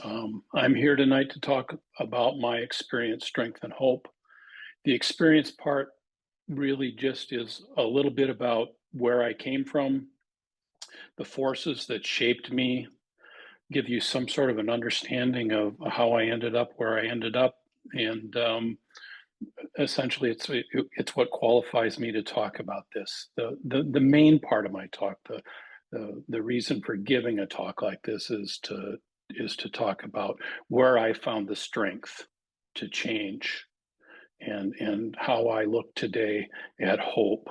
I'm here tonight to talk about my experience, strength, and hope. The experience part really just is a little bit about where I came from, the forces that shaped me, give you some sort of an understanding of how I ended up where I ended up, and essentially, it's what qualifies me to talk about this. The main part of my talk, the reason for giving a talk like this is to talk about where I found the strength to change and how I look today at hope,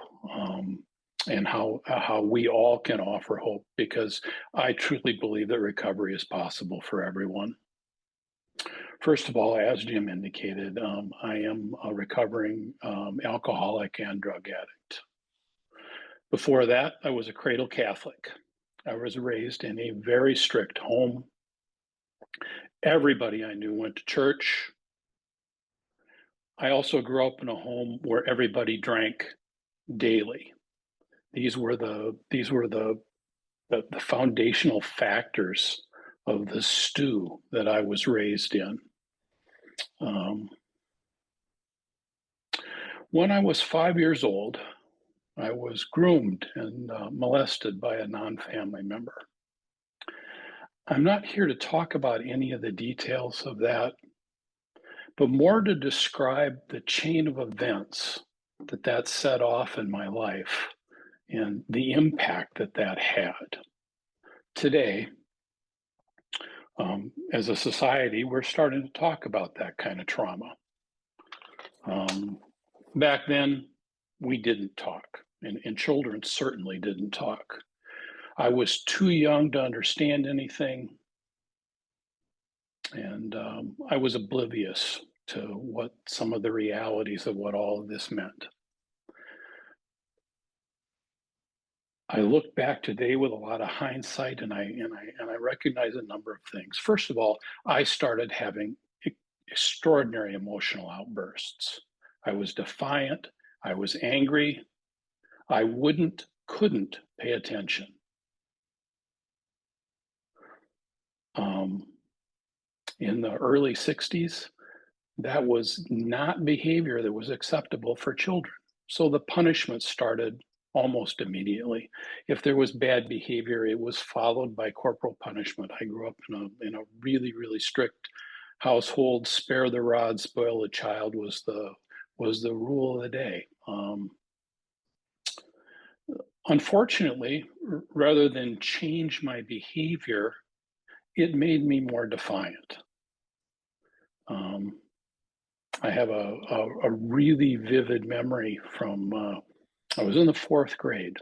and how we all can offer hope, because I truly believe that recovery is possible for everyone. First of all, as Jim indicated, I am a recovering alcoholic and drug addict. Before that, I was a cradle Catholic. I was raised in a very strict home. Everybody I knew went to church. I also grew up in a home where everybody drank daily. These were the foundational factors of the stew that I was raised in. When I was 5 years old, I was groomed and molested by a non-family member. I'm not here to talk about any of the details of that, but more to describe the chain of events that set off in my life and the impact that had. Today, as a society, we're starting to talk about that kind of trauma. Back then, we didn't talk, and children certainly didn't talk. I was too young to understand anything, and I was oblivious to what some of the realities of what all of this meant. I look back today with a lot of hindsight, and I recognize a number of things. First of all, I started having extraordinary emotional outbursts. I was defiant. I was angry. I couldn't pay attention. In the early 60s, that was not behavior that was acceptable for children. So the punishment started almost immediately. If there was bad behavior, it was followed by corporal punishment. I grew up in a really, really strict household. Spare the rod, spoil the child was the rule of the day. Unfortunately, rather than change my behavior, it made me more defiant. I have a really vivid memory from, I was in the 4th grade,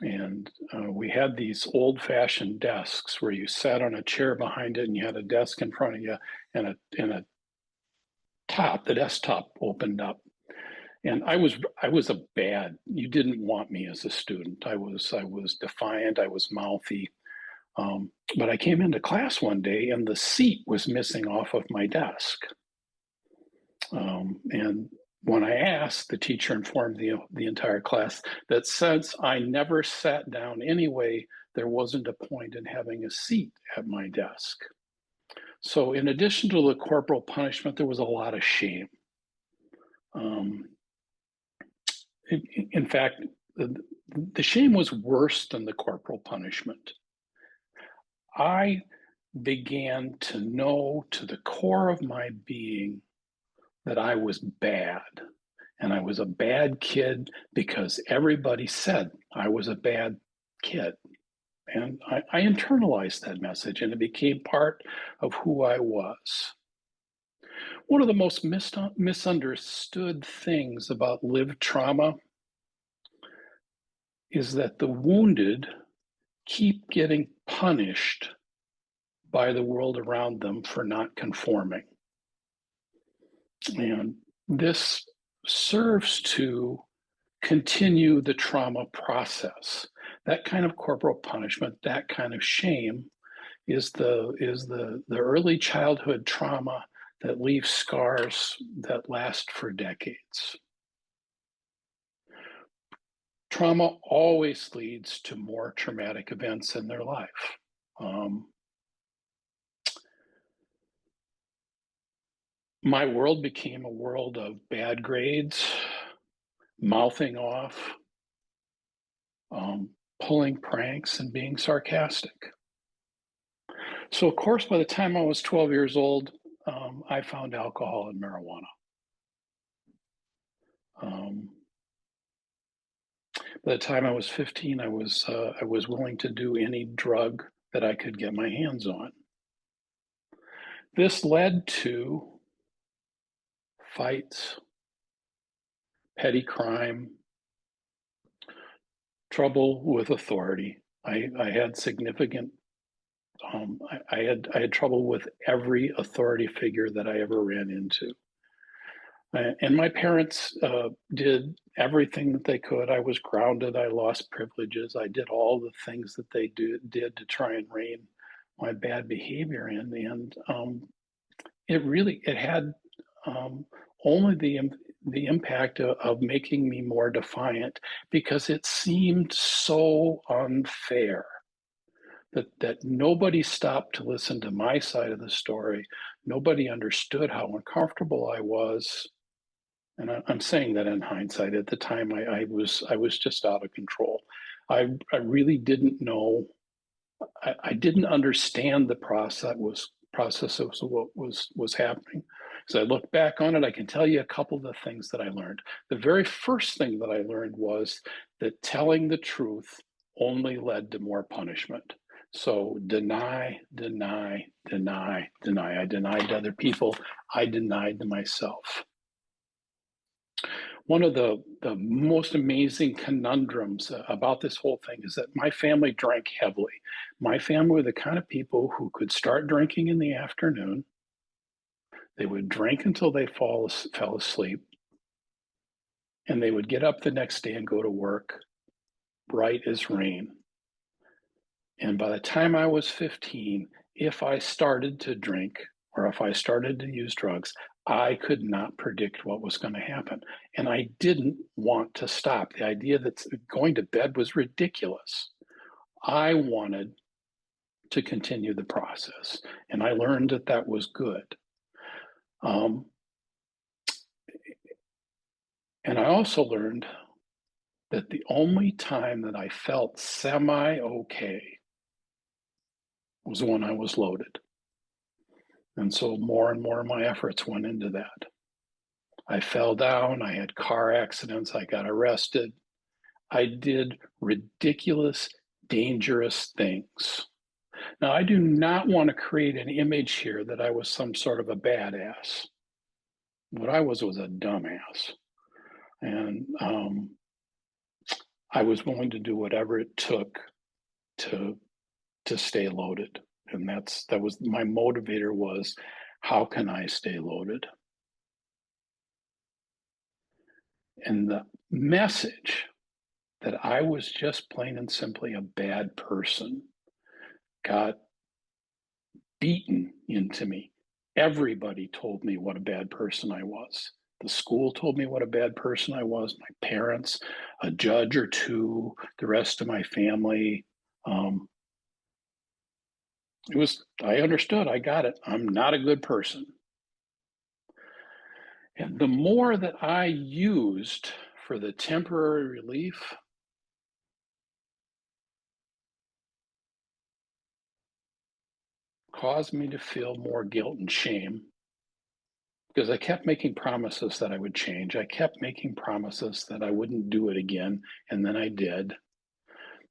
and we had these old-fashioned desks where you sat on a chair behind it and you had a desk in front of you, and the desktop opened up. And I was you didn't want me as a student. I was defiant, I was mouthy. But I came into class one day and the seat was missing off of my desk. And when I asked, the teacher informed the entire class that since I never sat down anyway, there wasn't a point in having a seat at my desk. So in addition to the corporal punishment, there was a lot of shame. In fact, the shame was worse than the corporal punishment. I began to know to the core of my being that I was bad. And I was a bad kid because everybody said I was a bad kid. And I internalized that message, and it became part of who I was. One of the most misunderstood things about lived trauma is that the wounded keep getting punished by the world around them for not conforming. And this serves to continue the trauma process. That kind of corporal punishment, that kind of shame is the early childhood trauma that leaves scars that last for decades. Trauma always leads to more traumatic events in their life. My world became a world of bad grades, mouthing off, pulling pranks, and being sarcastic. So, of course, by the time I was 12 years old, I found alcohol and marijuana. Um, by the time I was 15, I was willing to do any drug that I could get my hands on. This led to fights, petty crime, trouble with authority. I had significant. I had trouble with every authority figure that I ever ran into. And my parents did everything that they could. I was grounded. I lost privileges. I did all the things that they did to try and rein my bad behavior in. And it had um, only the impact of making me more defiant because it seemed so unfair that nobody stopped to listen to my side of the story. Nobody understood how uncomfortable I was, and I'm saying that in hindsight. At the time, I was just out of control. I really didn't know. I didn't understand the process of what was happening. As I look back on it, I can tell you a couple of the things that I learned. The very first thing that I learned was that telling the truth only led to more punishment. So deny, deny, deny, deny. I denied to other people. I denied to myself. One of the most amazing conundrums about this whole thing is that my family drank heavily. My family were the kind of people who could start drinking in the afternoon. They would drink until they fell asleep, and they would get up the next day and go to work bright as rain. And by the time I was 15, if I started to drink or if I started to use drugs, I could not predict what was going to happen. And I didn't want to stop. The idea that going to bed was ridiculous. I wanted to continue the process. And I learned that that was good. And I also learned that the only time that I felt semi okay was when I was loaded. And so more and more of my efforts went into that. I fell down, I had car accidents, I got arrested. I did ridiculous, dangerous things. Now, I do not want to create an image here that I was some sort of a badass. What I was a dumbass. And I was willing to do whatever it took to stay loaded. And that was my motivator was, how can I stay loaded? And the message that I was just plain and simply a bad person got beaten into me. Everybody told me what a bad person I was. The school told me what a bad person I was, my parents, a judge or two, the rest of my family. I understood, I got it. I'm not a good person. And the more that I used for the temporary relief, caused me to feel more guilt and shame because I kept making promises that I would change. I kept making promises that I wouldn't do it again, and then I did.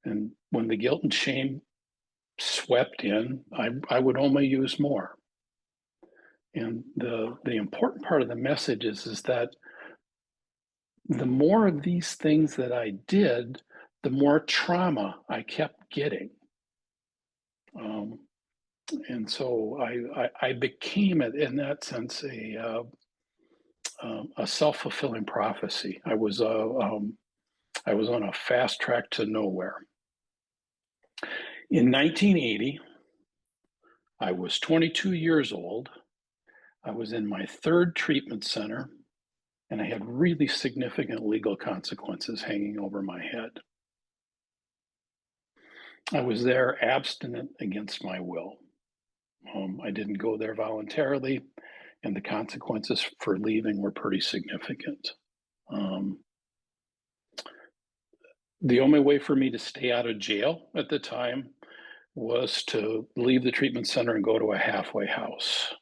And when the guilt and shame swept in, I would only use more. And the important part of the message is that the more of these things that I did, the more trauma I kept getting. And so I became, in that sense, a self-fulfilling prophecy. I was on a fast track to nowhere. In 1980, I was 22 years old. I was in my third treatment center, and I had really significant legal consequences hanging over my head. I was there abstinent against my will. I didn't go there voluntarily, and the consequences for leaving were pretty significant. Um, the only way for me to stay out of jail at the time was to leave the treatment center and go to a halfway house.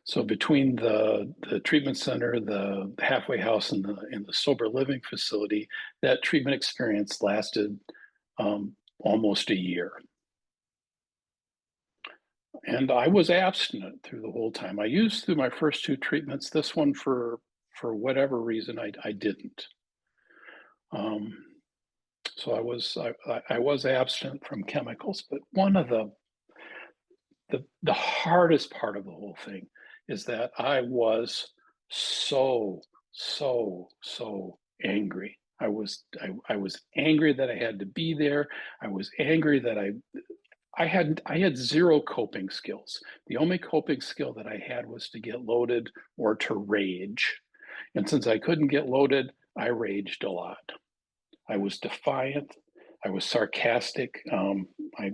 So between the treatment center, the halfway house, and the sober living facility, that treatment experience lasted almost a year. And I was abstinent through the whole time. I used through my first two treatments. This one, for whatever reason, I didn't. So I was abstinent from chemicals. But one of the hardest part of the whole thing is that I was so angry. I was angry that I had to be there. I was angry that I had zero coping skills. The only coping skill that I had was to get loaded or to rage. And since I couldn't get loaded, I raged a lot. I was defiant. I was sarcastic. I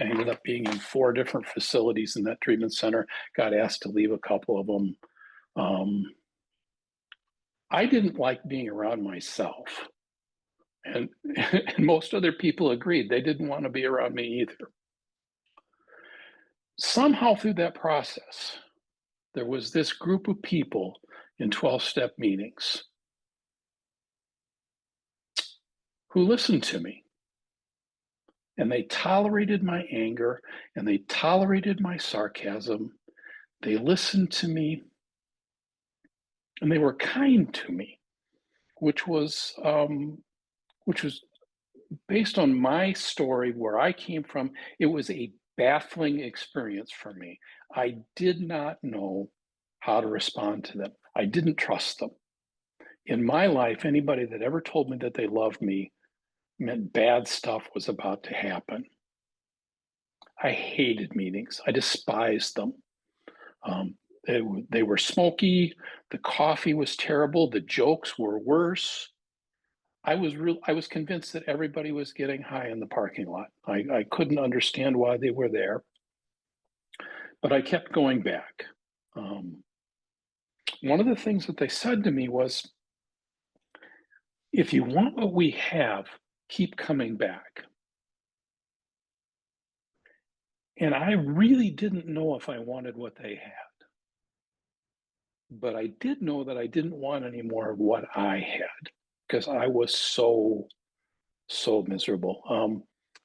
ended up being in 4 different facilities in that treatment center. Got asked to leave a couple of them. I didn't like being around myself. And most other people agreed. They didn't want to be around me either. Somehow through that process, there was this group of people in 12-step meetings who listened to me. And they tolerated my anger, and they tolerated my sarcasm. They listened to me, and they were kind to me, which was based on my story, where I came from. It was a baffling experience for me. I did not know how to respond to them. I didn't trust them. In my life, anybody that ever told me that they loved me meant bad stuff was about to happen. I hated meetings. I despised them. They were smoky. The coffee was terrible. The jokes were worse. I was convinced that everybody was getting high in the parking lot. I couldn't understand why they were there, but I kept going back. One of the things that they said to me was, if you want what we have, keep coming back. And I really didn't know if I wanted what they had. But I did know that I didn't want any more of what I had, because I was so miserable.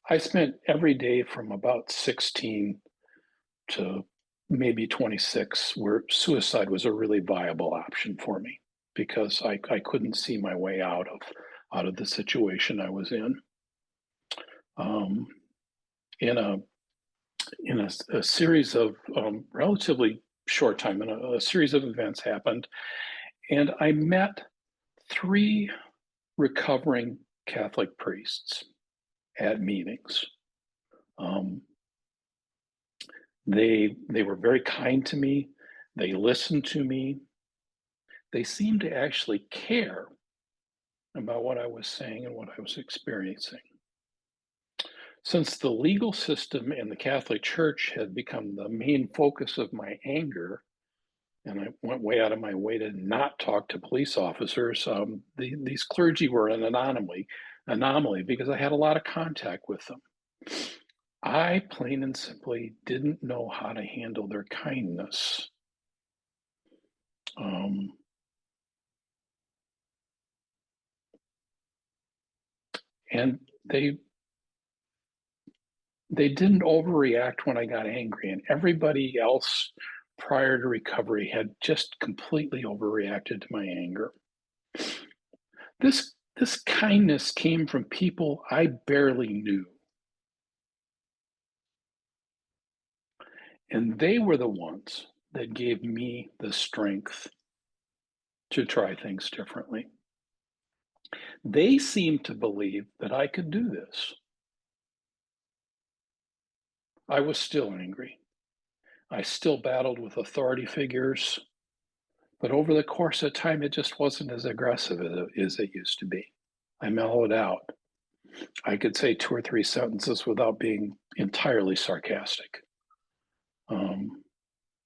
I spent every day from about 16 to maybe 26 where suicide was a really viable option for me, because I couldn't see my way out of the situation I was in. In a series of relatively short time, and a series of events happened, and I met 3 recovering Catholic priests at meetings. They were very kind to me. They listened to me. They seemed to actually care about what I was saying and what I was experiencing. Since the legal system and the Catholic Church had become the main focus of my anger, and I went way out of my way to not talk to police officers, these clergy were an anomaly because I had a lot of contact with them. I plain and simply didn't know how to handle their kindness. And they didn't overreact when I got angry, and everybody else prior to recovery had just completely overreacted to my anger. This kindness came from people I barely knew. And they were the ones that gave me the strength to try things differently. They seemed to believe that I could do this. I was still angry. I still battled with authority figures, but over the course of time, it just wasn't as aggressive as it used to be. I mellowed out. I could say 2 or 3 sentences without being entirely sarcastic.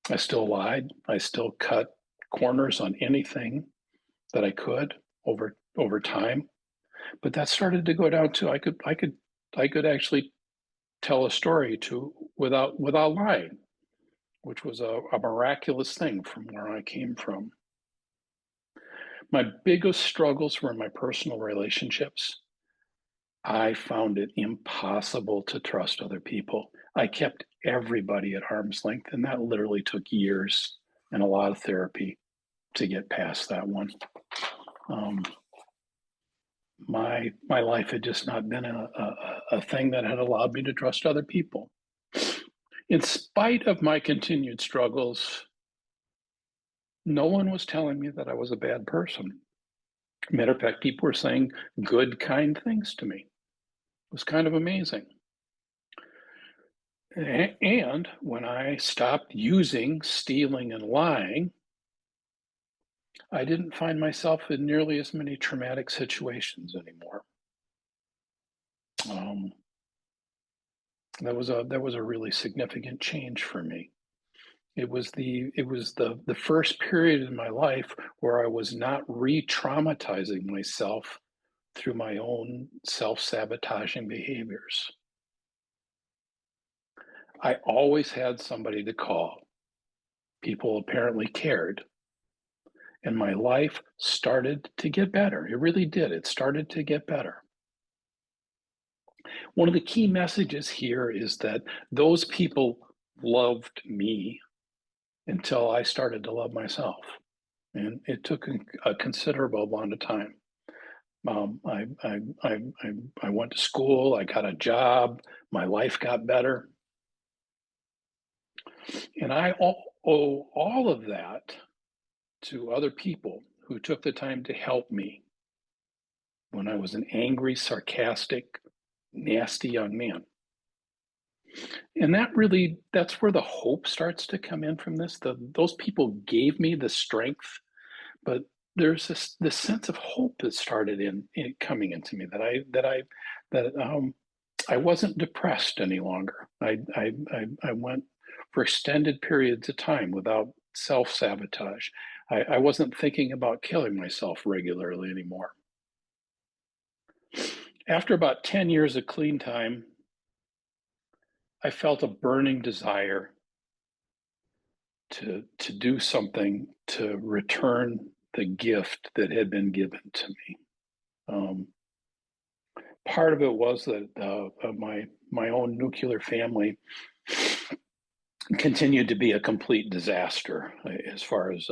I still lied. I still cut corners on anything that I could over time. But that started to go down to I could actually tell a story to without lying, which was a miraculous thing from where I came from. My biggest struggles were in my personal relationships. I found it impossible to trust other people. I kept everybody at arm's length, and that literally took years and a lot of therapy to get past that one. Um, my life had just not been a thing that had allowed me to trust other people. In spite of my continued struggles, no one was telling me that I was a bad person. Matter of fact, people were saying good, kind things to me. It was kind of amazing. And when I stopped using, stealing, and lying, I didn't find myself in nearly as many traumatic situations anymore. Um, that was a really significant change for me. It was the first period in my life where I was not re-traumatizing myself through my own self-sabotaging behaviors. I always had somebody to call. People apparently cared, and my life started to get better. It really did. It started to get better. One of the key messages here is that those people loved me until I started to love myself. And it took a considerable amount of time. I went to school, I got a job, my life got better. And I owe all of that to other people who took the time to help me when I was an angry, sarcastic, nasty young man. And that's where the hope starts to come in from this. Those people gave me the strength, but there's this sense of hope that started in coming into me that I wasn't depressed any longer. I went for extended periods of time without self-sabotage. I wasn't thinking about killing myself regularly anymore. After about 10 years of clean time, I felt a burning desire to do something to return the gift that had been given to me. Um, Part of it was that my own nuclear family continued to be a complete disaster as far as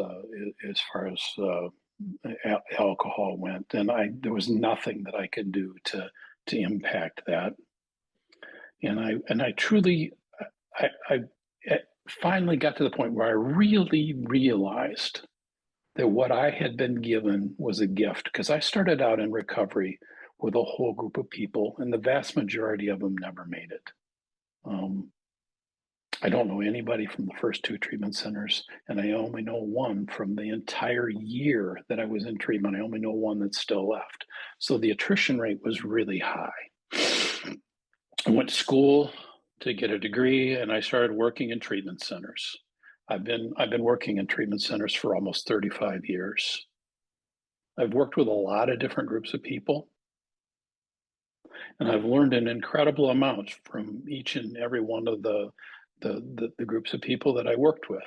alcohol went, and there was nothing that I could do to impact that. And I truly I finally got to the point where I really realized that what I had been given was a gift, because I started out in recovery with a whole group of people, and the vast majority of them never made it. Um, I don't know anybody from the first two treatment centers, and I only know one from the entire year that I was in treatment. I only know one that's still left. So the attrition rate was really high. I went to school to get a degree, and I started working in treatment centers. I've been working in treatment centers for almost 35 years. I've worked with a lot of different groups of people, and I've learned an incredible amount from each and every one of the groups of people that I worked with.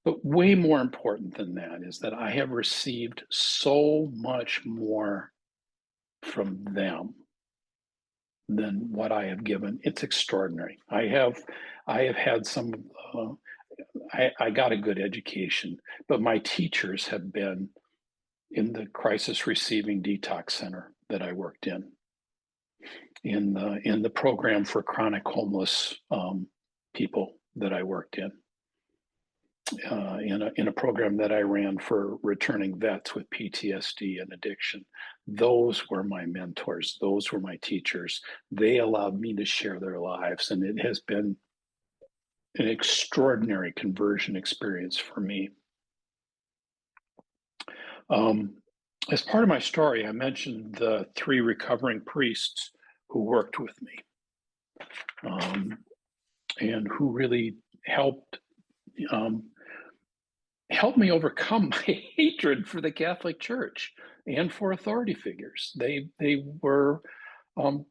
But way more important than that is that I have received so much more from them than what I have given. It's extraordinary. I have had some. I got a good education, but my teachers have been in the crisis receiving detox center that I worked in the program for chronic homeless people that I worked in a program that I ran for returning vets with PTSD and addiction. Those were my mentors. Those were my teachers. They allowed me to share their lives, and it has been an extraordinary conversion experience for me. Um, as part of my story, I mentioned the three recovering priests who worked with me, and who really helped um, helped me overcome my hatred for the Catholic Church and for authority figures. Um,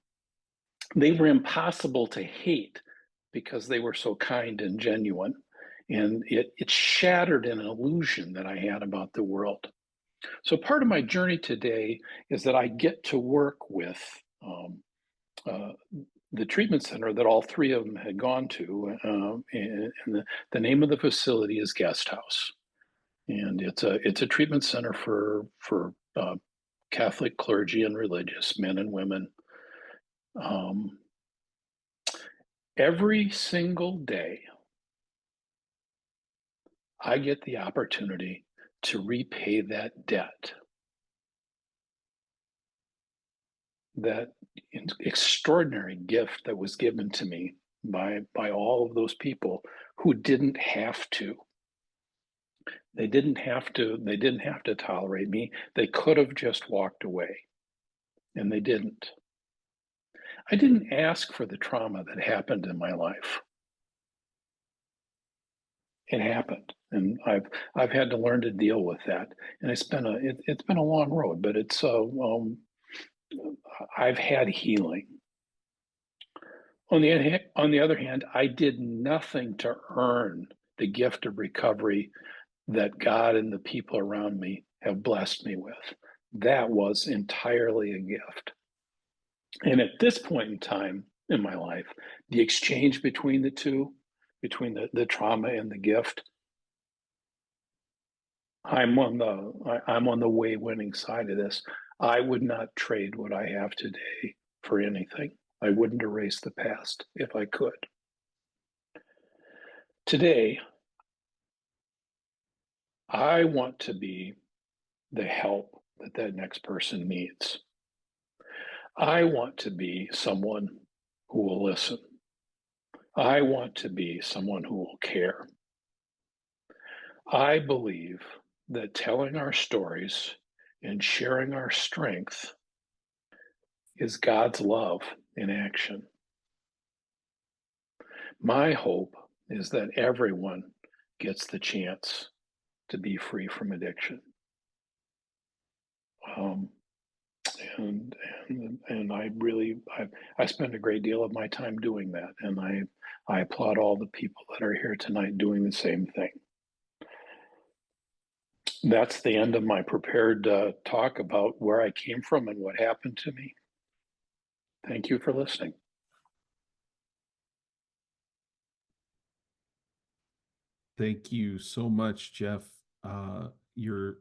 they were impossible to hate because they were so kind and genuine, and it shattered an illusion that I had about the world. So part of my journey today is that I get to work with uh, the treatment center that all three of them had gone to, and the name of the facility is Guest House, and it's a treatment center for Catholic clergy and religious men and women. Um, every single day, I get the opportunity to repay that debt, that extraordinary gift that was given to me by all of those people who didn't have to. They didn't have to tolerate me. They could have just walked away, and they didn't. I didn't ask for the trauma that happened in my life. It happened, and I've had to learn to deal with that. And it's been a long road, but I've had healing. On the other hand, I did nothing to earn the gift of recovery that God and the people around me have blessed me with. That was entirely a gift. And at this point in time in my life, the exchange between the two, between the trauma and the gift, I'm on the way winning side of this. I would not trade what I have today for anything. I wouldn't erase the past if I could. Today, I want to be the help that that next person needs. I want to be someone who will listen. I want to be someone who will care. I believe that telling our stories and sharing our strength is God's love in action. My hope is that everyone gets the chance to be free from addiction. Um, and I spend a great deal of my time doing that, and I applaud all the people that are here tonight doing the same thing. That's the end of my prepared talk about where I came from and what happened to me. Thank you for listening. Thank you so much, Jeff. Uh, your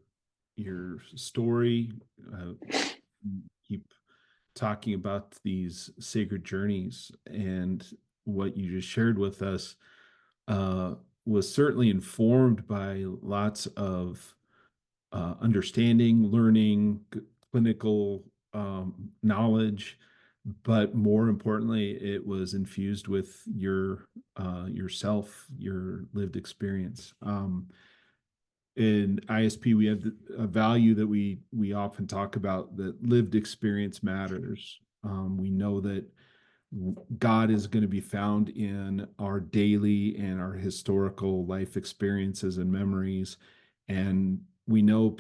your story, keep talking about these sacred journeys, and what you just shared with us uh, was certainly informed by lots of understanding, learning, clinical knowledge, but more importantly, it was infused with your yourself, your lived experience. In ISP, we have a value that we often talk about, that lived experience matters. We know that God is going to be found in our daily and our historical life experiences and memories. And we know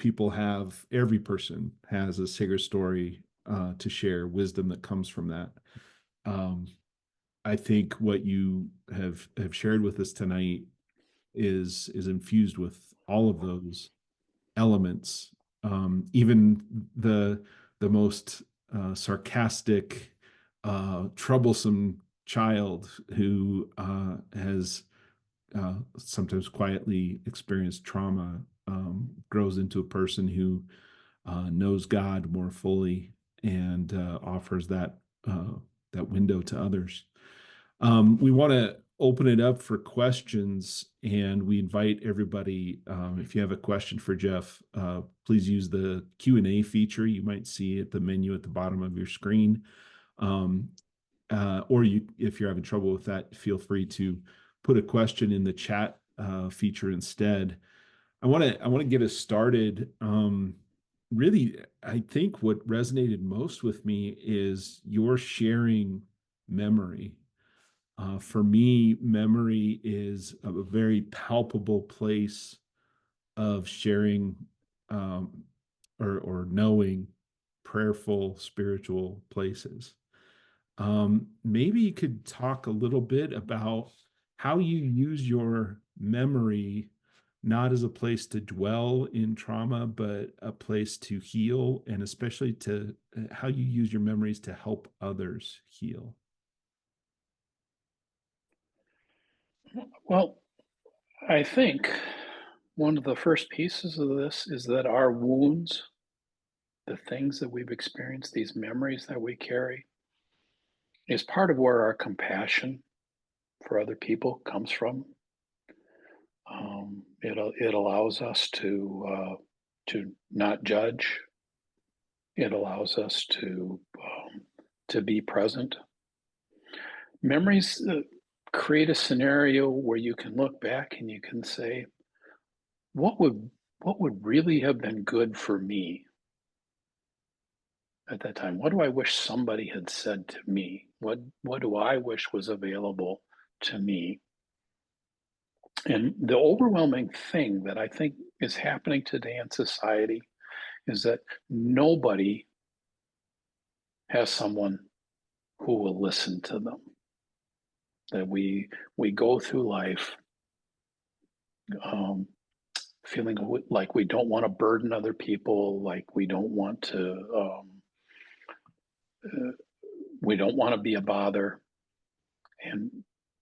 every person has a sacred story to share, wisdom that comes from that. Um, I think what you have shared with us tonight is infused with all of those elements. Even the most sarcastic, troublesome child who has sometimes quietly experienced trauma grows into a person who knows God more fully and offers that window to others. We want to open it up for questions, and we invite everybody. If you have a question for Jeff, please use the Q&A feature you might see at the menu at the bottom of your screen. Or if you're having trouble with that, feel free to put a question in the chat feature instead. I want to get us started. Really, I think what resonated most with me is your sharing memory. For me, memory is a very palpable place of sharing, um, or knowing prayerful spiritual places. Maybe you could talk a little bit about how you use your memory not as a place to dwell in trauma, but a place to heal, and especially to how you use your memories to help others heal. Well, I think one of the first pieces of this is that our wounds, the things that we've experienced, these memories that we carry, is part of where our compassion for other people comes from. It allows us to not judge. It allows us to be present. Memories create a scenario where you can look back and you can say, what would what would really have been good for me at that time? What do I wish somebody had said to me? What do I wish was available to me? And the overwhelming thing that I think is happening today in society is that nobody has someone who will listen to them. That we go through life um, feeling like we don't want to burden other people, like uh, we don't want to be a bother. And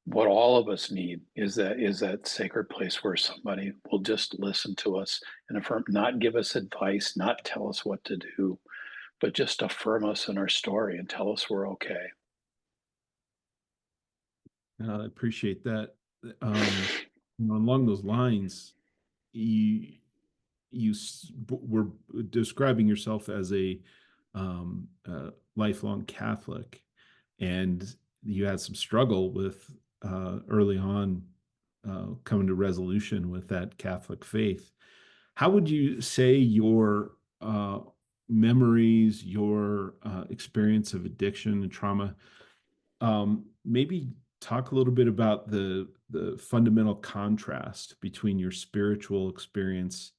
what all of us need is that sacred place where somebody will just listen to us and affirm, not give us advice, not tell us what to do, but just affirm us in our story and tell us we're okay. I appreciate that. Along those lines, you were describing yourself as a lifelong Catholic, and you had some struggle with early on coming to resolution with that Catholic faith. How would you say your memories, your experience of addiction and trauma, maybe talk a little bit about the fundamental contrast between your spiritual experience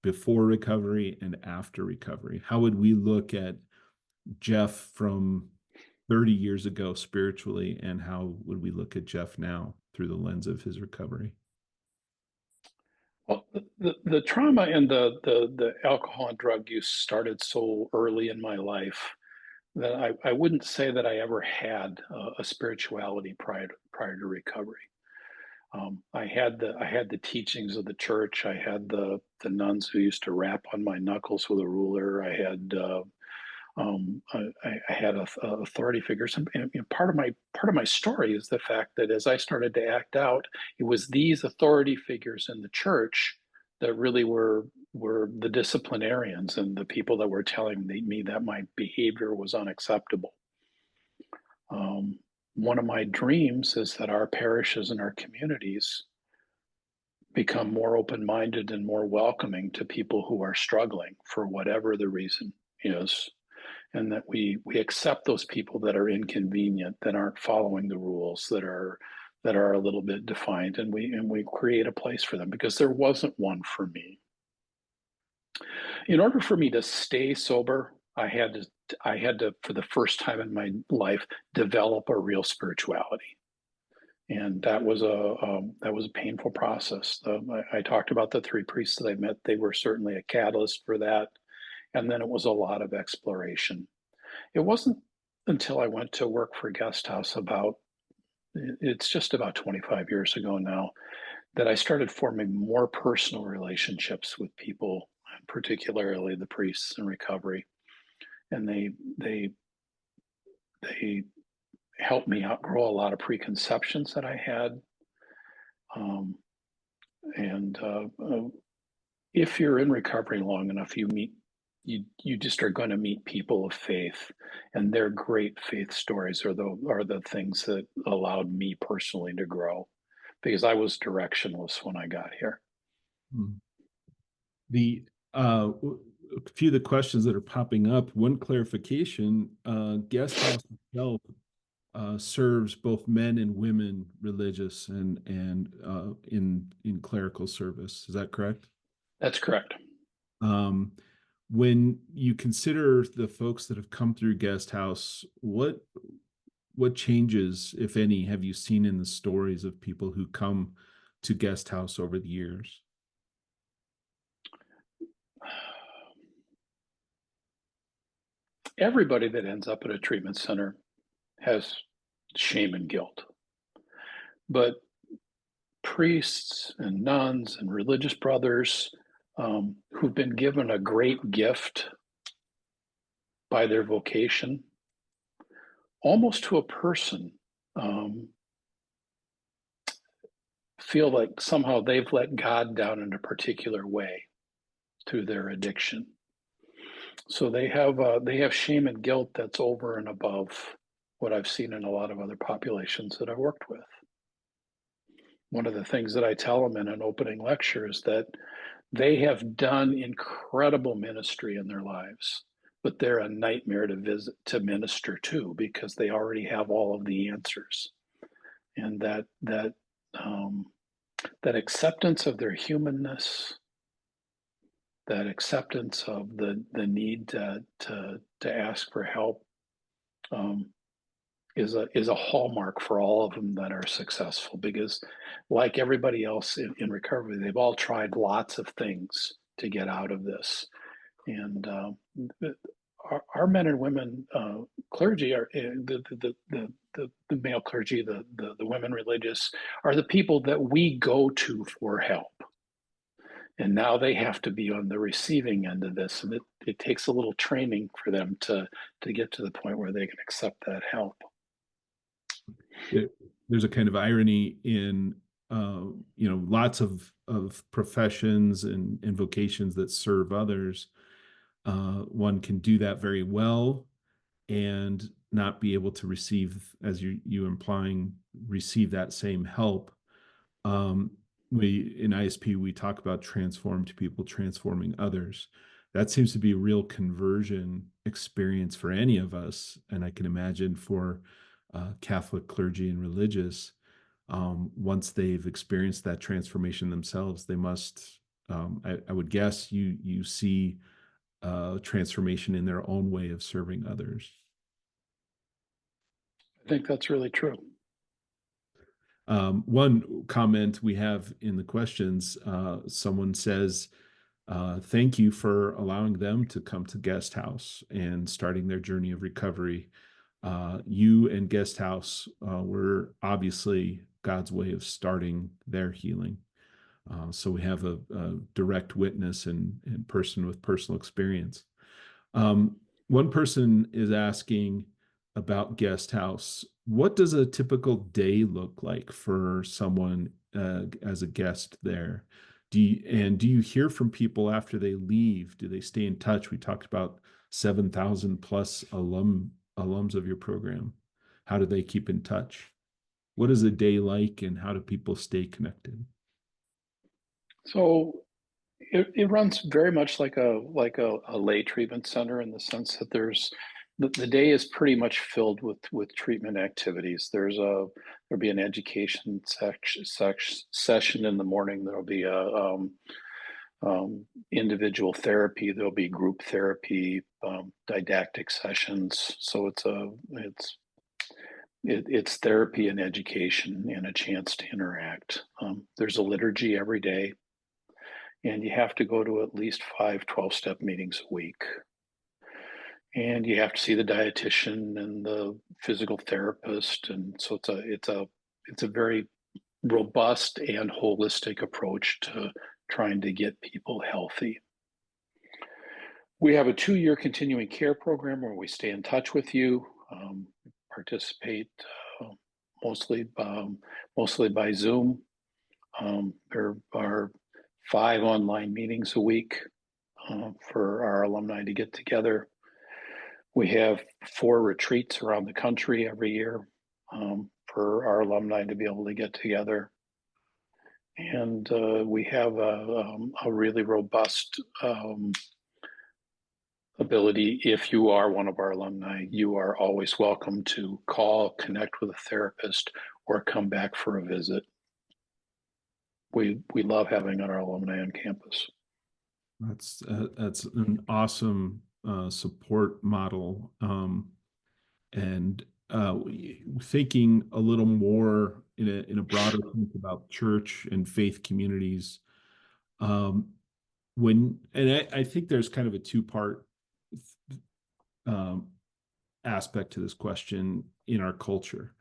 before recovery and after recovery? How would we look at Jeff from 30 years ago spiritually, and how would we look at Jeff now through the lens of his recovery? Well, the trauma and the alcohol and drug use started so early in my life that I wouldn't say that I ever had a spirituality prior to recovery. I had the teachings of the church. I had the nuns who used to rap on my knuckles with a ruler. I had authority figures. And, you know, part of my story is the fact that as I started to act out, it was these authority figures in the church that really were the disciplinarians and the people that were telling me that my behavior was unacceptable. Um, One of my dreams is that our parishes and our communities become more open-minded and more welcoming to people who are struggling for whatever the reason is, and that we accept those people that are inconvenient, that aren't following the rules, that are a little bit defiant, and we create a place for them, because there wasn't one for me. In order for me to stay sober, I had to, for the first time in my life, develop a real spirituality. And that was a painful process. I talked about the three priests that I met; they were certainly a catalyst for that. And then it was a lot of exploration. It wasn't until I went to work for Guest House it's just about 25 years ago now, that I started forming more personal relationships with people, particularly the priests in recovery. And they helped me outgrow a lot of preconceptions that I had. Um, and If you're in recovery long enough, you just are going to meet people of faith, and their great faith stories are the things that allowed me personally to grow, because I was directionless when I got here. Hmm. The a few of the questions that are popping up. One clarification: Guest House itself. serves both men and women religious and in clerical service. Is that correct? That's correct. Um, when you consider the folks that have come through guest house, what changes, if any, have you seen in the stories of people who come to guest house over the years? Everybody that ends up at a treatment center has shame and guilt, but priests and nuns and religious brothers who've been given a great gift by their vocation, almost to a person, um, feel like somehow they've let God down in a particular way through their addiction. So they have shame and guilt that's over and above what I've seen in a lot of other populations that I've worked with. One of the things that I tell them in an opening lecture is that they have done incredible ministry in their lives, but they're a nightmare to visit to minister to because they already have all of the answers. And um, that acceptance of their humanness, that acceptance of the need to ask for help, um, is a hallmark for all of them that are successful. Because, like everybody else in recovery, they've all tried lots of things to get out of this. And our men and women clergy are the male clergy, the women religious are the people that we go to for help. And now they have to be on the receiving end of this, and it takes a little training for them to get to the point where they can accept that help. It, there's a kind of irony in lots of professions and vocations that serve others. One can do that very well and not be able to receive, as you implying, receive that same help. Um, we in ISP we talk about transformed people transforming others. That seems to be a real conversion experience for any of us, and I can imagine for Catholic clergy and religious. Once they've experienced that transformation themselves, they must. I would guess you see transformation in their own way of serving others. I think that's really true. One comment we have in the questions, someone says, thank you for allowing them to come to Guest House and starting their journey of recovery. You and Guest House were obviously God's way of starting their healing. So we have a direct witness and person with personal experience. One person is asking about Guest House. What does a typical day look like for someone as a guest there? Do you hear from people after they leave? Do they stay in touch? We talked about 7,000 plus alums of your program. How do they keep in touch? What is a day like, and how do people stay connected? So it runs very much like a lay treatment center in the sense that the day is pretty much filled with treatment activities. There'll be an education session in the morning. There'll be a individual therapy. There'll be group therapy, didactic sessions. So it's therapy and education and a chance to interact. There's a liturgy every day, and you have to go to at least 5 12-step meetings a week. And you have to see the dietitian and the physical therapist. And so it's a very robust and holistic approach to trying to get people healthy. We have a 2-year continuing care program where we stay in touch with you, participate uh, mostly mostly by Zoom. There are 5 online meetings a week for our alumni to get together. We have 4 retreats around the country every year for our alumni to be able to get together. And we have a really robust ability. If you are one of our alumni, you are always welcome to call, connect with a therapist, or come back for a visit. We love having our alumni on campus. That's an awesome support model, and thinking a little more in a broader sense about church and faith communities. Um, I think there's kind of a two-part um, aspect to this question in our culture.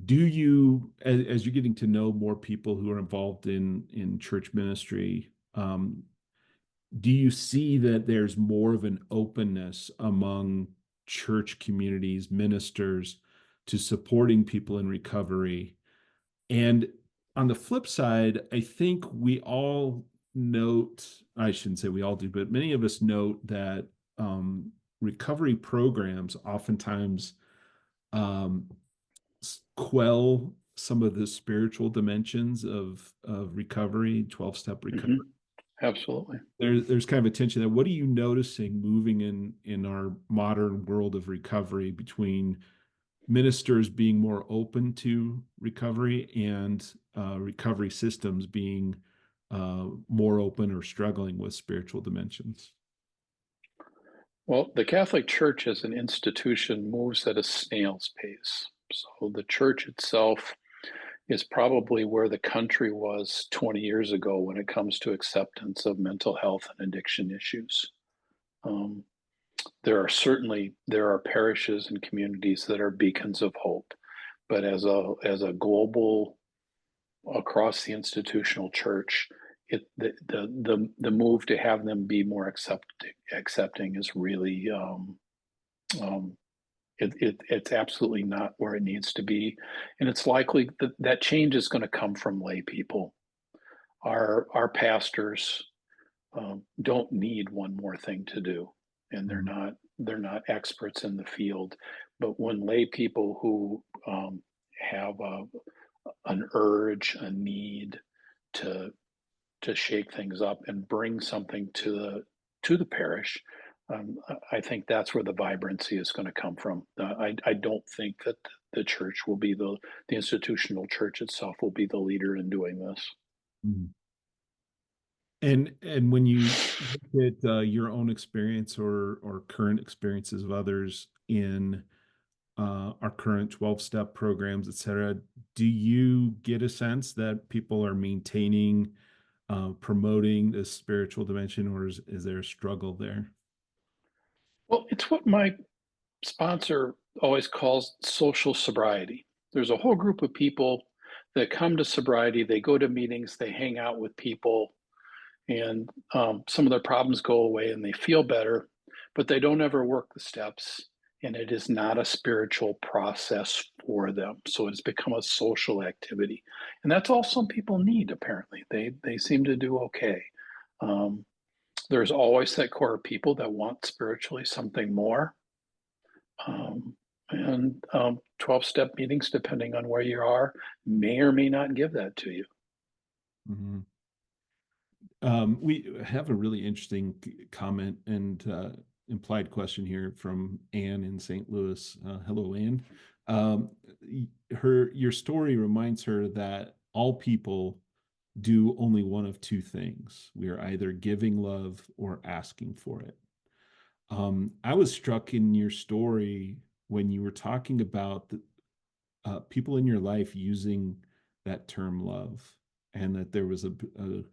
Do you, as you're getting to know more people who are involved in church ministry, do you see that there's more of an openness among church communities, ministers, to supporting people in recovery? And on the flip side, I think we all note, I shouldn't say we all do, but many of us note that recovery programs oftentimes um, quell some of the spiritual dimensions of recovery, 12-step recovery. Mhm. Absolutely. There's kind of a tension there. What are you noticing moving in our modern world of recovery between ministers being more open to recovery and recovery systems being more open or struggling with spiritual dimensions? Well, the Catholic Church as an institution moves at a snail's pace. So the church itself is probably where the country was 20 years ago when it comes to acceptance of mental health and addiction issues. Um, there are parishes and communities that are beacons of hope, but as a global across the institutional church, the move to have them be more accepting is really um, it's absolutely not where it needs to be, and it's likely that that change is going to come from lay people. Our pastors don't need one more thing to do, and Mhm. they're not experts in the field. But when lay people who have an urge, a need to shake things up and bring something to the parish, I think that's where the vibrancy is going to come from. I don't think that the church will be the institutional church itself will be the leader in doing this. Mhm. And when you look at your own experience or current experiences of others in our current 12-step programs, et cetera, do you get a sense that people are maintaining, promoting this spiritual dimension, or is there a struggle there? Well, it's what my sponsor always calls social sobriety. There's a whole group of people that come to sobriety, they go to meetings, they hang out with people, and some of their problems go away and they feel better, but they don't ever work the steps. And it is not a spiritual process for them. So it's become a social activity. And that's all some people need, apparently. They seem to do okay. Um, there's always that core of people that want spiritually something more. Um, and 12-step meetings, depending on where you are, may or may not give that to you. Mhm. We have a really interesting comment and implied question here from Anne in St. Louis. Hello, Anne. Um, your story reminds her that all people do only one of two things. We are either giving love or asking for it. I was struck in your story when you were talking about the people in your life using that term love, and that there was a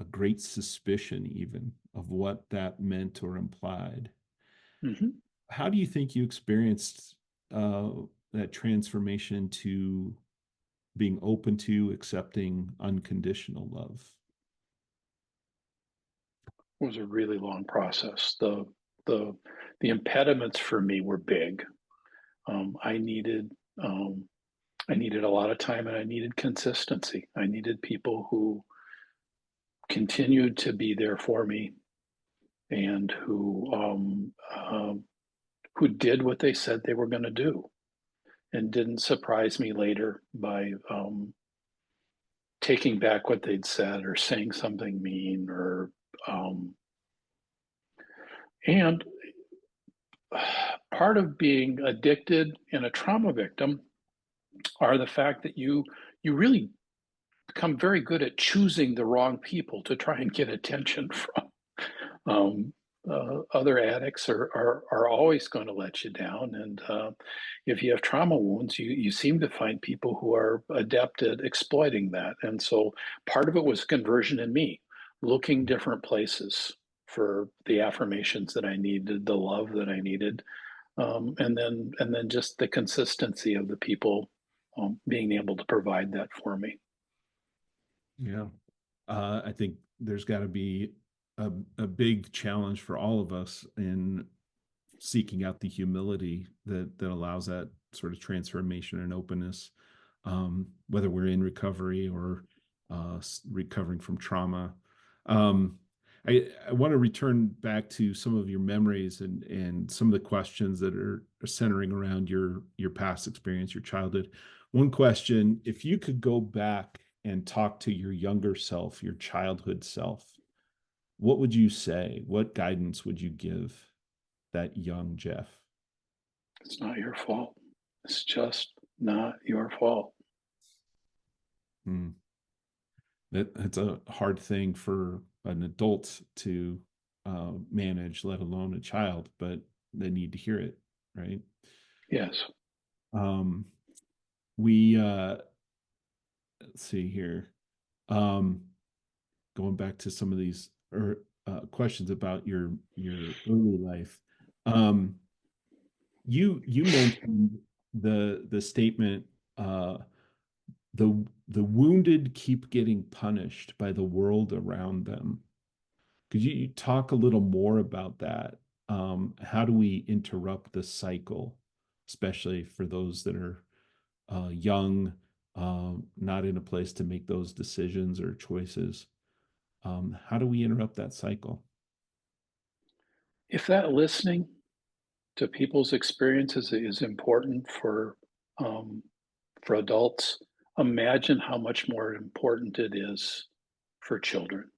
great suspicion even of what that meant or implied. Mhm. How do you think you experienced uh, that transformation to being open to accepting unconditional love? Was a really long process. The the impediments for me were big. Um, I needed um, I needed a lot of time and I needed consistency. I needed people who continued to be there for me and who did what they said they were going to do and didn't surprise me later by taking back what they'd said or saying something mean or um, And part of being addicted and a trauma victim are the fact that you really become very good at choosing the wrong people to try and get attention from. Um, Other addicts are always going to let you down, and if you have trauma wounds, you seem to find people who are adept at exploiting that. And so, part of it was conversion in me, looking different places for the affirmations that I needed, the love that I needed, and then just the consistency of the people being able to provide that for me. Yeah. I think there's got to be a big challenge for all of us in seeking out the humility that allows that sort of transformation and openness, whether we're in recovery or recovering from trauma. Um, I want to return back to some of your memories and some of the questions that are centering around your past experience, your childhood. One question: if you could go back and talk to your younger self, your childhood self, what would you say? What guidance would you give that young Jeff? It's not your fault. It's just not your fault. Hmm. That's a hard thing for an adult to manage, let alone a child, but they need to hear it, right? Yes. Um, we let's see here. Um, Going back to some of these questions about your early life. Um, you mentioned the statement, uh, the wounded keep getting punished by the world around them. Could you talk a little more about that? How do we interrupt the cycle, especially for those that are young, not in a place to make those decisions or choices? How do we interrupt that cycle? If that listening to people's experiences is important um, for adults, imagine how much more important it is for children.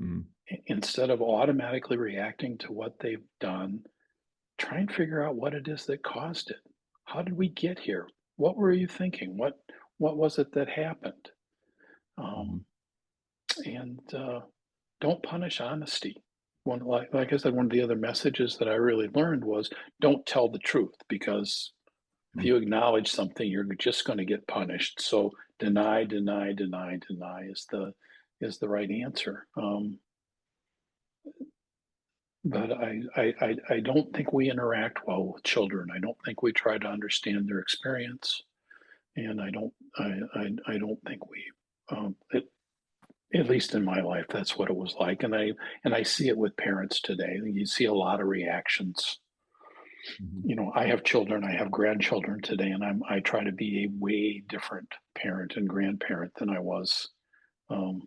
Mm, Instead of automatically reacting to what they've done, try and figure out what it is that caused it. How did we get here? What were you thinking? What was it that happened? mhm, Um, and don't punish honesty. Like I said, one of the other messages that I really learned was don't tell the truth, because if mm, you acknowledge something, you're just going to get punished. So deny, deny, deny, deny is the right answer. But I don't think we interact well with children. I don't think we try to understand their experience, and I don't think we at least in my life, that's what it was like, and I see it with parents today. You see a lot of reactions. mhm. You know, I have children, I have grandchildren today, and I try to be a way different parent and grandparent than I was um,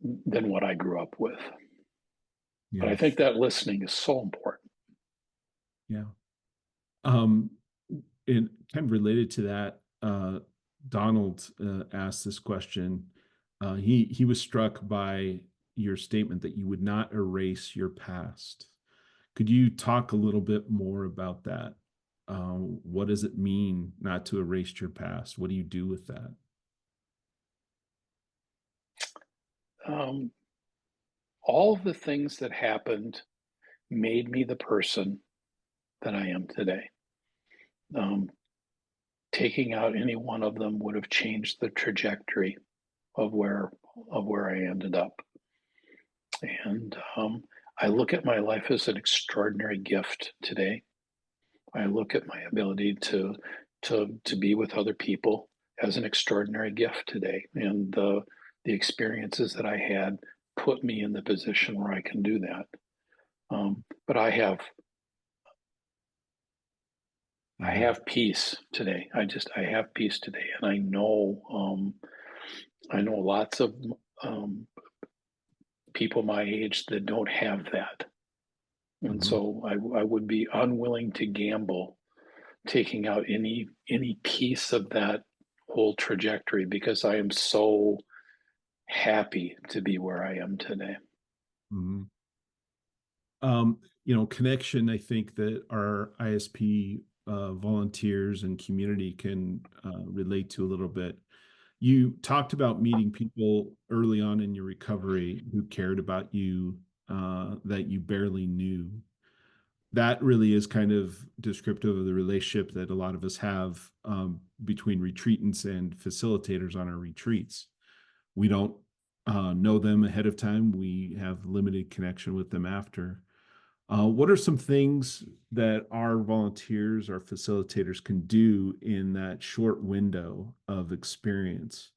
than what I grew up with. But I Yeah, think that listening is so important. yeah. Um, and kind of related to that, Donald asked this question. He was struck by your statement that you would not erase your past. Could you talk a little bit more about that? What does it mean not to erase your past? What do you do with that? Um, all of the things that happened made me the person that I am today. Um, Taking out any one of them would have changed the trajectory of where I ended up. And I look at my life as an extraordinary gift today. I look at my ability to be with other people as an extraordinary gift today, and the experiences that I had put me in the position where I can do that. But I Mhm, have peace today. I have peace today, and I know lots of um, people my age that don't have that, and mhm, so I would be unwilling to gamble taking out any piece of that whole trajectory, because I am so happy to be where I am today. mhm. Connection, I think that our ISP volunteers and community can relate to a little bit. You talked about meeting people early on in your recovery who cared about you, that you barely knew. That really is kind of descriptive of the relationship that a lot of us have between retreatants and facilitators on our retreats. We don't know them ahead of time. We have limited connection with them after. What are some things that our volunteers, our facilitators can do in that short window of experience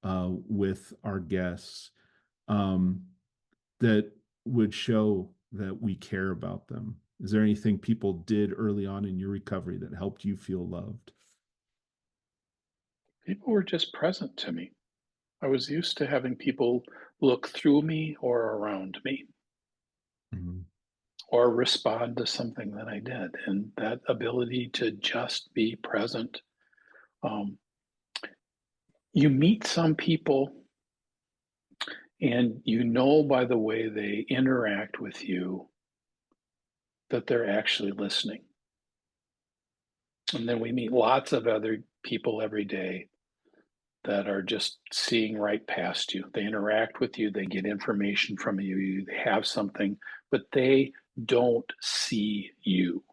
with our guests um, that would show that we care about them? Is there anything people did early on in your recovery that helped you feel loved? People were just present to me. I was used to having people look through me or around me Mhm. or respond to something that I did. And that ability to just be present. Um, you meet some people and you know by the way they interact with you that they're actually listening. And then we meet lots of other people every day that are just seeing right past you. They interact with you, they get information from you, you have something, but they don't see you.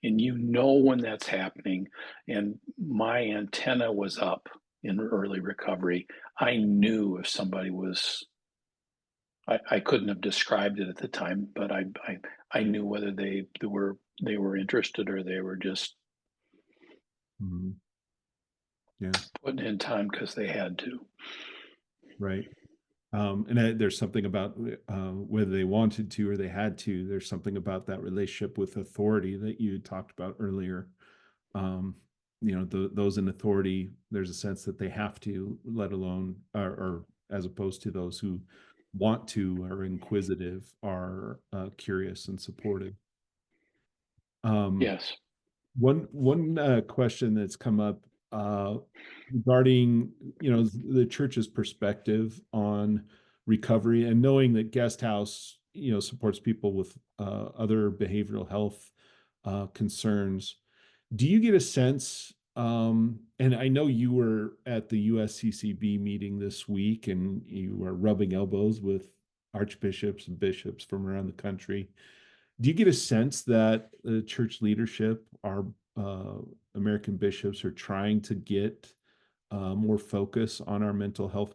And you know when that's happening. And my antenna was up in early recovery. I knew if somebody was, I couldn't have described it at the time, but I knew whether they were interested or they were just Mhm. Yeah, putting in time because they had to. right. There's something about whether they wanted to or they had to. There's something about that relationship with authority that you talked about earlier. Um, those in authority, there's a sense that they have to, let alone, or as opposed to those who want to, are inquisitive, are curious and supportive. Um, Yes. one question that's come up regarding the church's perspective on recovery, and knowing that Guest House supports people with other behavioral health concerns. Do you get a sense? And I know you were at the USCCB meeting this week, and you were rubbing elbows with archbishops and bishops from around the country. Do you get a sense that the church leadership, our uh, American bishops, are trying to get more focus on our mental health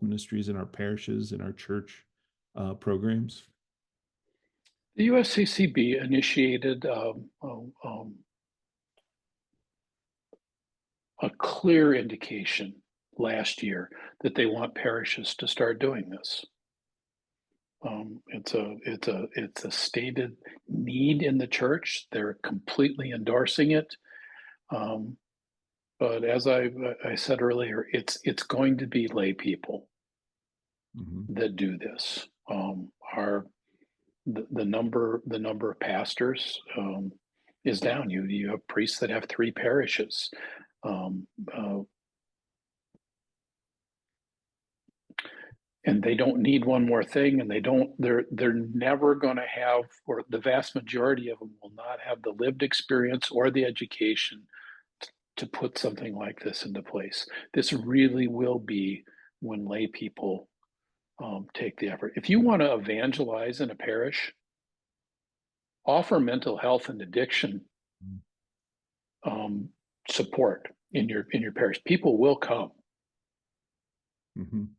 ministries in our parishes and our church programs? The USCCB initiated a clear indication last year that they want parishes to start doing this. It's a stated need in the church. They're completely endorsing it. Um, but as I said earlier, it's going to be lay people Mhm. that do this. Our the number of pastors is down. You have priests that have three parishes. Um, uh, and they don't need one more thing, and they're never going to have, or the vast majority of them will not have the lived experience or the education to put something like this into place. This really will be when lay people take the effort. If you want to evangelize in a parish, offer mental health and addiction um, support in your parish. People will come. Mhm.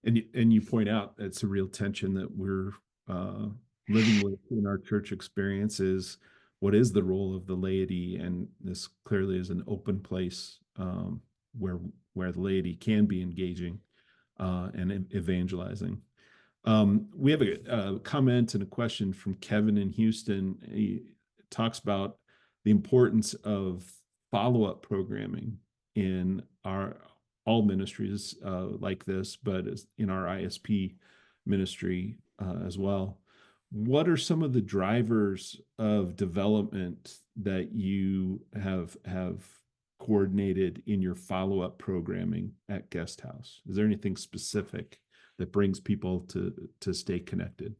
And you point out it's a real tension that we're uh, living with in our church experience, is what is the role of the laity, and this clearly is an open place where the laity can be engaging and evangelizing. We have a comment and a question from Kevin in Houston. He talks about the importance of follow-up programming in our all ministries like this, but in our ISP ministry as well. What are some of the drivers of development that you have coordinated in your follow-up programming at Guest House? Is there anything specific that brings people to stay connected?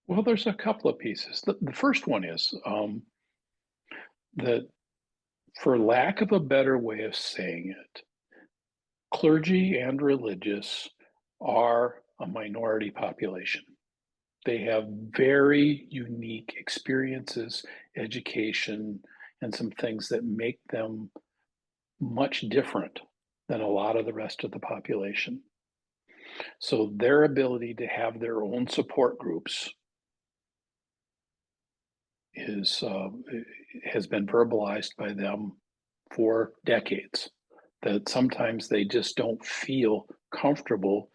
Well, there's a couple of pieces. The first one is that, for lack of a better way of saying it, clergy and religious are a minority population. They have very unique experiences, education, and some things that make them much different than a lot of the rest of the population. So their ability to have their own support groups is has been verbalized by them for decades. That sometimes they just don't feel comfortable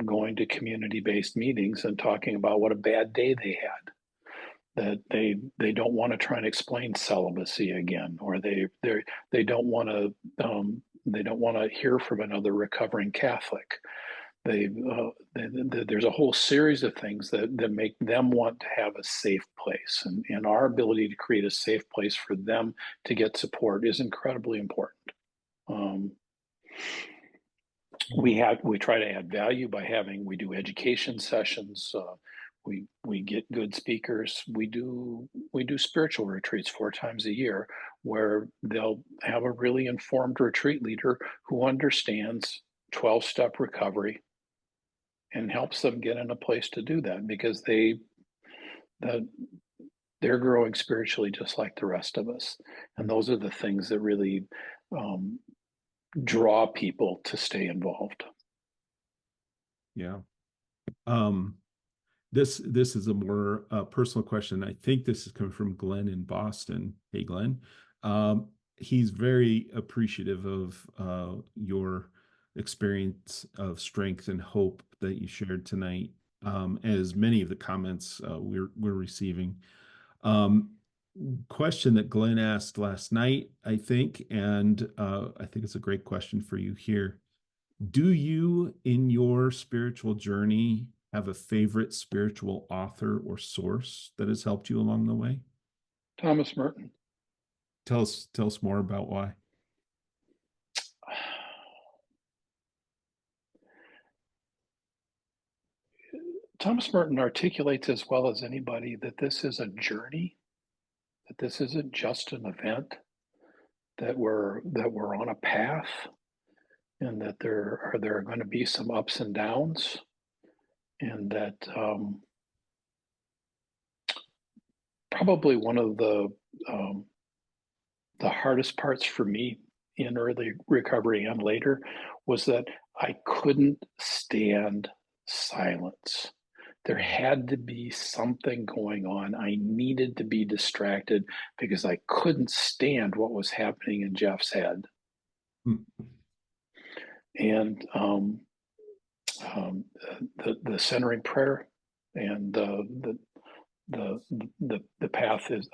going to community-based meetings and talking about what a bad day they had. That they don't want to try and explain celibacy again, or they don't want to hear from another recovering Catholic. There's a whole series of things that make them want to have a safe place, and our ability to create a safe place for them to get support is incredibly important. Um, we try to add value by we do education sessions. We get good speakers. We do spiritual retreats 4 times a year, where they'll have a really informed retreat leader who understands 12-step recovery and helps them get in a place to do that, because that they're growing spiritually just like the rest of us, and those are the things that really um, draw people to stay involved. Yeah. Um, this is a more personal question. I think this is coming from Glenn in Boston. Hey, Glenn. He's very appreciative of your experience of strength and hope that you shared tonight, as many of the comments we're receiving. Um, Question that Glenn asked last night, I think, and I think it's a great question for you here. Do you, in your spiritual journey, have a favorite spiritual author or source that has helped you along the way? Thomas Merton. Tell us more about why. Thomas Merton articulates as well as anybody that this is a journey, that this isn't just an event, that we're on a path, and that there are going to be some ups and downs, and that probably one of the hardest parts for me in early recovery and later was that I couldn't stand silence. There had to be something going on. I needed to be distracted because I couldn't stand what was happening in Jeff's head. Hmm. And the centering prayer and the path is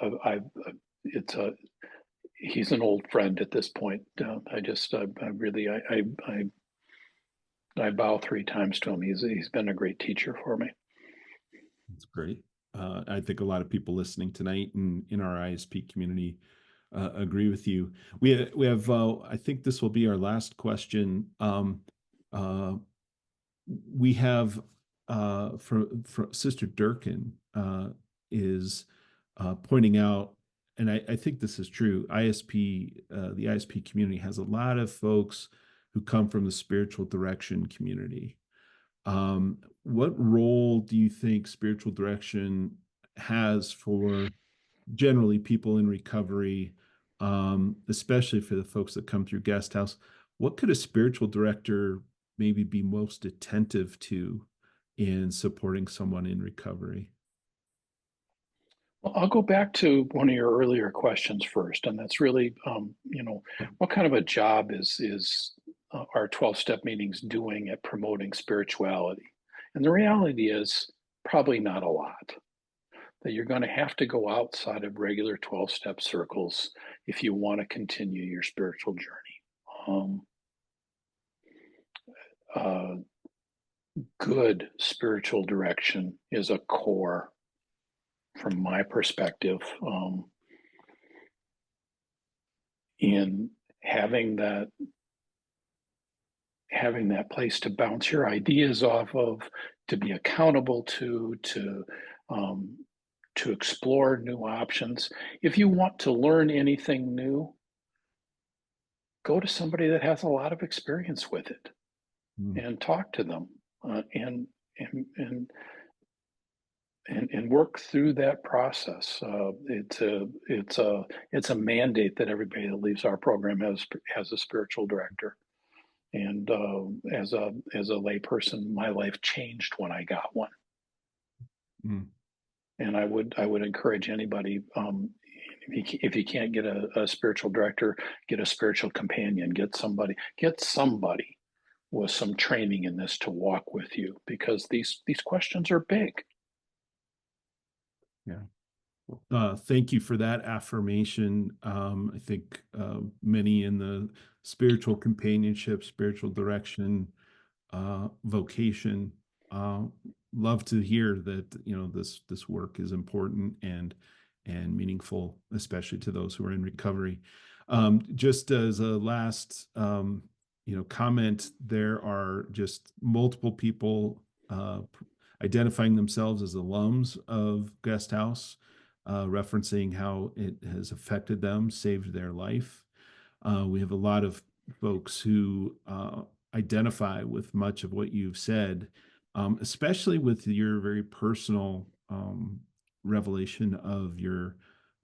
it's a he's an old friend at this point. I really I bow 3 times to him. He's been a great teacher for me. That's great. I think a lot of people listening tonight in our ISP community agree with you. We have I think this will be our last question. Uh, we have for Sister Durkin is pointing out, and I think this is true. The ISP community has a lot of folks who come from the spiritual direction community. What role do you think spiritual direction has for generally people in recovery, especially for the folks that come through guest house? What could a spiritual director maybe be most attentive to in supporting someone in recovery? Well, I'll go back to one of your earlier questions first, and that's really, what kind of a job is our 12-step meetings doing at promoting spirituality? And the reality is probably not a lot. That you're going to have to go outside of regular 12-step circles if you want to continue your spiritual journey. Uh, Good spiritual direction is a core, from my perspective, in having having that place to bounce your ideas off of, to be accountable um, to explore new options. If you want to learn anything new, go to somebody that has a lot of experience with it Mm, and talk to them, and and and work through that process. It's a mandate that everybody that leaves our program has a spiritual director. And as a layperson, my life changed when I got one. mm. And I would encourage anybody, if you can't get a spiritual director, get a spiritual companion, get somebody with some training in this to walk with you, because these questions are big. Yeah. Thank you for that affirmation. I think many in the spiritual companionship, spiritual direction, vocation, uh, love to hear that this work is important and meaningful, especially to those who are in recovery. Just as a last comment, there are just multiple people identifying themselves as alums of Guest House, referencing how it has affected them, saved their life. We have a lot of folks who identify with much of what you've said, especially with your very personal revelation of your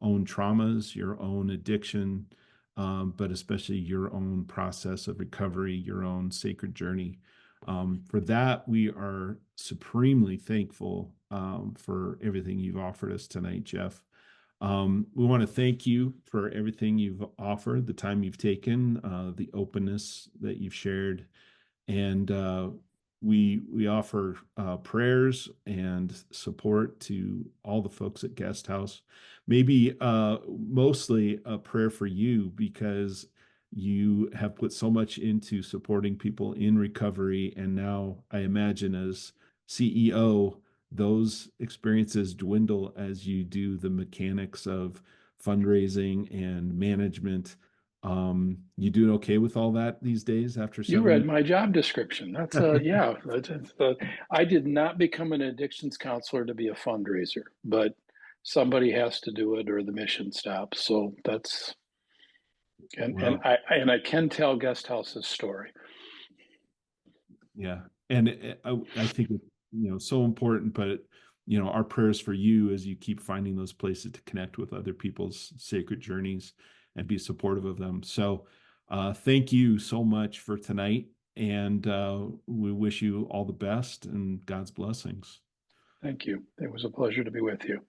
own traumas, your own addiction, but especially your own process of recovery, your own sacred journey. For that, we are supremely thankful for everything you've offered us tonight, Jeff. We want to thank you for everything you've offered, the time you've taken, the openness that you've shared, and we offer prayers and support to all the folks at Guest House. Maybe mostly a prayer for you, because you have put so much into supporting people in recovery, and now I imagine as CEO, those experiences dwindle as you do the mechanics of fundraising and management. You doing okay with all that these days after You 7 read my job description. That's yeah. I did not become an addictions counselor to be a fundraiser, but somebody has to do it or the mission stops. So that's and Well, I can tell Guest House's story. yeah, and I think it's so important. But our prayers for you as you keep finding those places to connect with other people's sacred journeys and be supportive of them. So, thank you so much for tonight, and we wish you all the best and God's blessings. Thank you. It was a pleasure to be with you.